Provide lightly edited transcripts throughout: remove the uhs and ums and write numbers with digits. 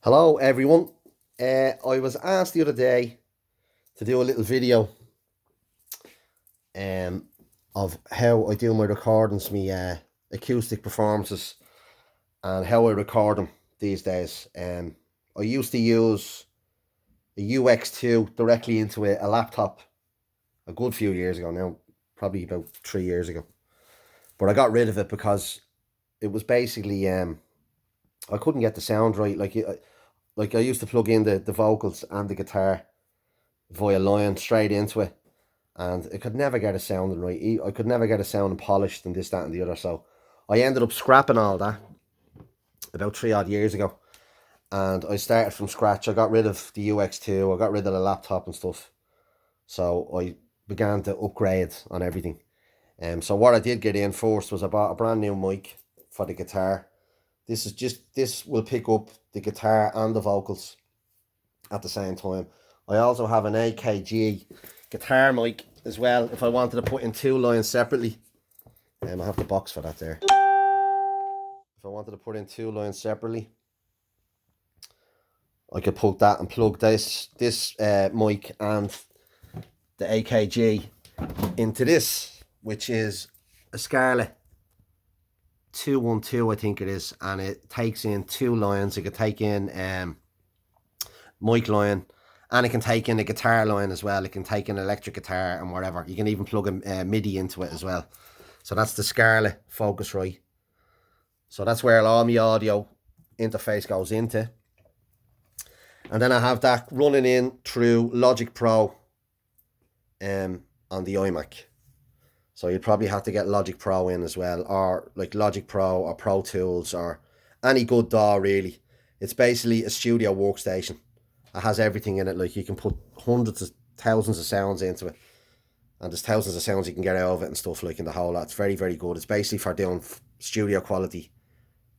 Hello everyone. I was asked the other day to do a little video um, of how I do my recordings, my acoustic performances, and how I record them these days. I used to use a UX2 directly into a laptop a good few years ago now, probably about 3 years ago. But I got rid of it because it was basically I couldn't get the sound right. Like I used to plug in the vocals and the guitar via line straight into it, and I could never get it sounding right. I could never get it sounding polished and this, that, and the other. So I ended up scrapping all that about 3 odd years ago, and I started from scratch. I got rid of the UX2, I got rid of the laptop and stuff. So I began to upgrade on everything. So what I did get in first was I bought a brand new mic for the guitar. This will pick up the guitar and the vocals at the same time. I also have an AKG guitar mic as well if I wanted to put in two lines separately. I have the box for that there. If I wanted to put in two lines separately, I could put that and plug this mic and the AKG into this, which is a Scarlett 212, I think it is, and it takes in two lines. It could take in mic line, and it can take in a guitar line as well. It can take in electric guitar and whatever. You can even plug a MIDI into it as well. So that's the Scarlett Focusrite. So that's where all my audio interface goes into. And then I have that running in through Logic Pro on the iMac. So you'd probably have to get Logic Pro in as well, or like Logic Pro or Pro Tools or any good DAW really. It's basically a studio workstation. It has everything in it. Like you can put hundreds of thousands of sounds into it, and there's thousands of sounds you can get out of it and stuff like in the whole lot. It's very, very good. It's basically for doing studio quality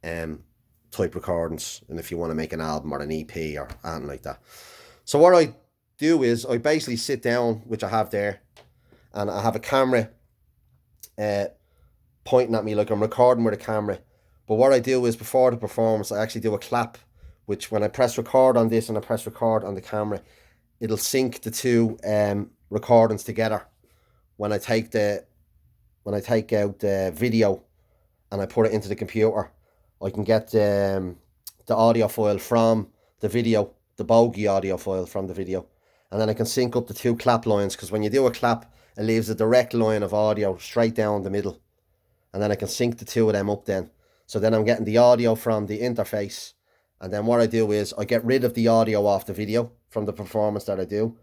type recordings, and if you want to make an album or an EP or anything like that. So what I do is I basically sit down, which I have there, and I have a camera pointing at me like I'm recording with a camera. But what I do is before the performance, I actually do a clap, which when I press record on this and I press record on the camera, it'll sync the two recordings together. When I take out the video and I put it into the computer, I can get the audio file from the video, the bogey audio file from the video, and then I can sync up the two clap lines, because when you do a clap, it leaves a direct line of audio straight down the middle, and then I can sync the two of them up then. So then I'm getting the audio from the interface, and then what I do is I get rid of the audio off the video from the performance that I do,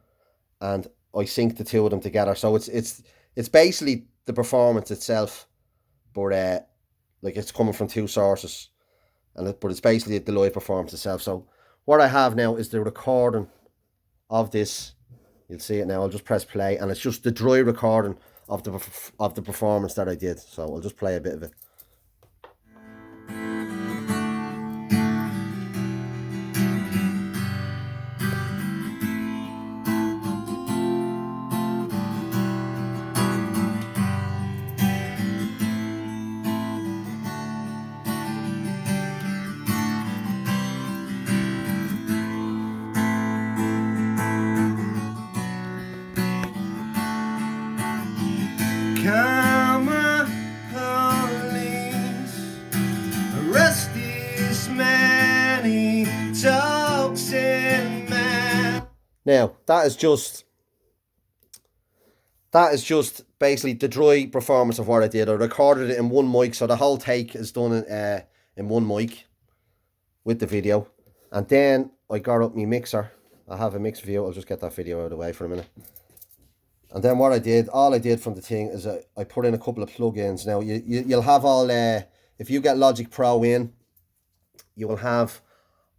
and I sync the two of them together. So it's basically the performance itself, but like it's coming from two sources, but it's basically the live performance itself. So what I have now is the recording of this. You'll see it now. I'll just press play, and it's just the dry recording of the performance that I did. So I'll just play a bit of it. Come police, arrest this man, he talks in man. Now that is just basically the dry performance of what I did. I recorded it in one mic, so the whole take is done in one mic with the video, and then I got up my mixer. I have a mix view. I'll just get that video out of the way for a minute. And then what all I did from the thing is I put in a couple of plugins. Now you'll have all, if you get Logic Pro in, you will have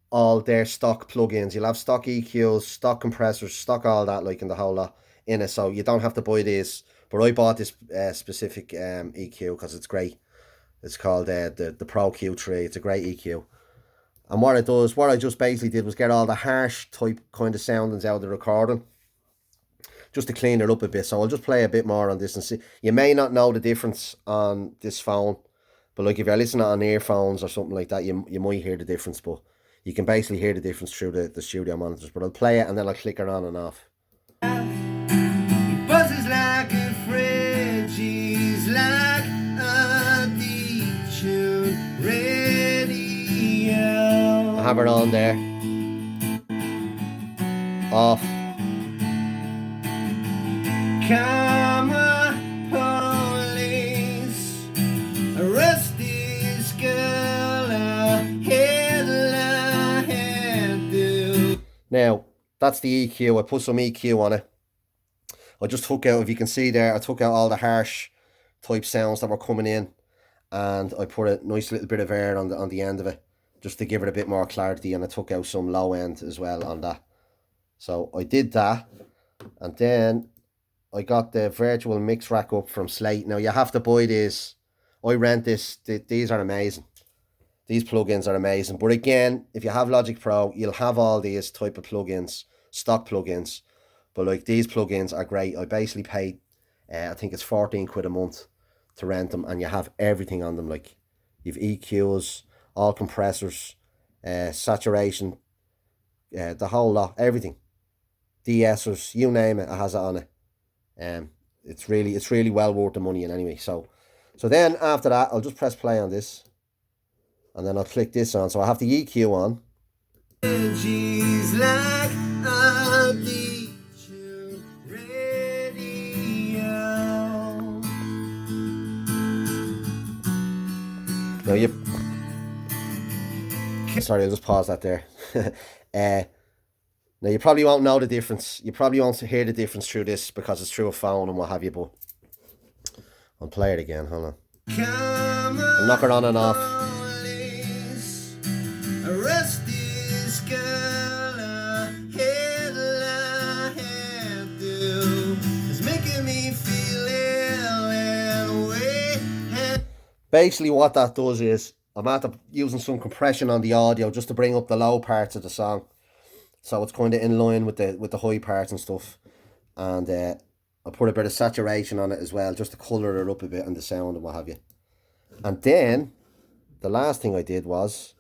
all their stock plugins. You'll have stock EQs, stock compressors, stock all that, like in the whole lot in it. So you don't have to buy this. But I bought this specific EQ because it's great. It's called the Pro Q3. It's a great EQ. And what I just basically did was get all the harsh type kind of soundings out of the recording, just to clean it up a bit. So I'll just play a bit more on this and see. You may not know the difference on this phone, but like if you're listening on earphones or something like that, you might hear the difference. But you can basically hear the difference through the studio monitors. But I'll play it and then I'll click it on and off. He buzzes like a fridge, he's like a detuned radio. I have it on there. Off. Karma police, arrest this girl, Now, that's the EQ. I put some EQ on it. I just took out, if you can see there, I took out all the harsh type sounds that were coming in, and I put a nice little bit of air on the end of it, just to give it a bit more clarity, and I took out some low end as well on that. So I did that, and then I got the virtual mix rack up from Slate. Now you have to buy these. I rent this. These are amazing. These plugins are amazing. But again, if you have Logic Pro, you'll have all these type of plugins, stock plugins. But like, these plugins are great. I basically paid, I think it's 14 quid a month to rent them, and you have everything on them. Like, you've EQs, all compressors, saturation, the whole lot, everything. De-essers, you name it, it has it on it. It's really well worth the money in anyway. So then after that, I'll just press play on this, and then I'll click this on. So I have the EQ on. she's like a detuned radio. Now sorry, I'll just pause that there. Now you probably won't know the difference. You probably won't hear the difference through this because it's through a phone and what have you, but I'll play it again. Hold on. I'll knock it on and off. Arrest this girl, it's making me feel ill and way. Basically what that does is, I'm using some compression on the audio just to bring up the low parts of the song. So it's kind of in line with the high parts and stuff. And I put a bit of saturation on it as well, just to colour it up a bit and the sound and what have you. And then the last thing I did was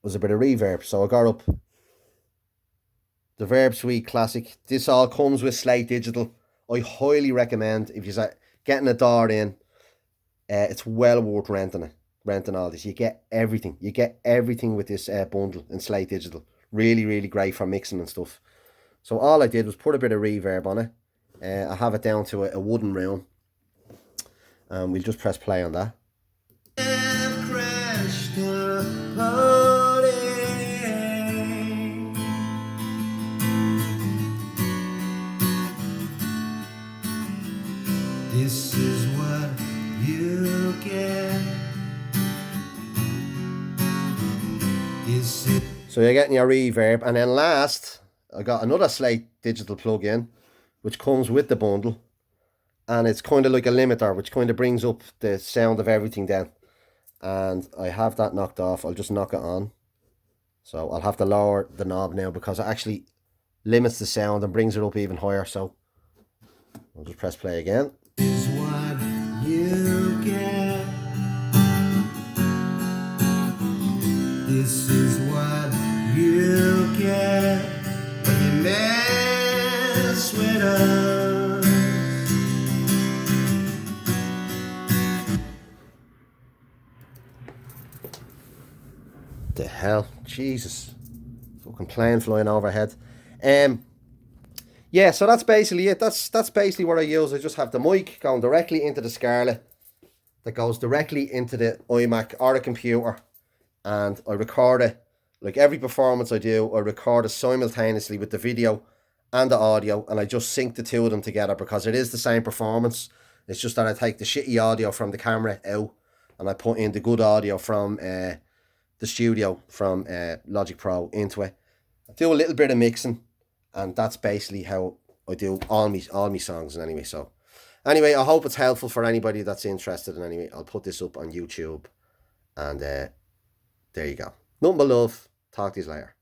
a bit of reverb. So I got up the Verb Suite Classic. This all comes with Slate Digital. I highly recommend, if you're getting a door in, it's well worth renting all this. You get everything. You get everything with this bundle in Slate Digital. Really great for mixing and stuff. So all I did was put a bit of reverb on it. I have it down to a wooden room. And we'll just press play on that. This is what you get. This is So you're getting your reverb, and then last, I got another Slate Digital plugin, which comes with the bundle, and it's kind of like a limiter, which kind of brings up the sound of everything down. And I have that knocked off. I'll just knock it on. So I'll have to lower the knob now because it actually limits the sound and brings it up even higher. So I'll just press play again. is what you get. This is what you get when you mess with us. The hell, Jesus, fucking plane flying overhead. Yeah, so that's basically it. That's basically what I use. I just have the mic going directly into the Scarlett that goes directly into the iMac or the computer, and I record it. Like every performance I do, I record it simultaneously with the video and the audio, and I just sync the two of them together because it is the same performance. It's just that I take the shitty audio from the camera out and I put in the good audio from the studio from Logic Pro into it. I do a little bit of mixing, and that's basically how I do all my songs. And anyway, so anyway, I hope it's helpful for anybody that's interested. And anyway, I'll put this up on YouTube, and there you go. Nothing but love. Talk to you later.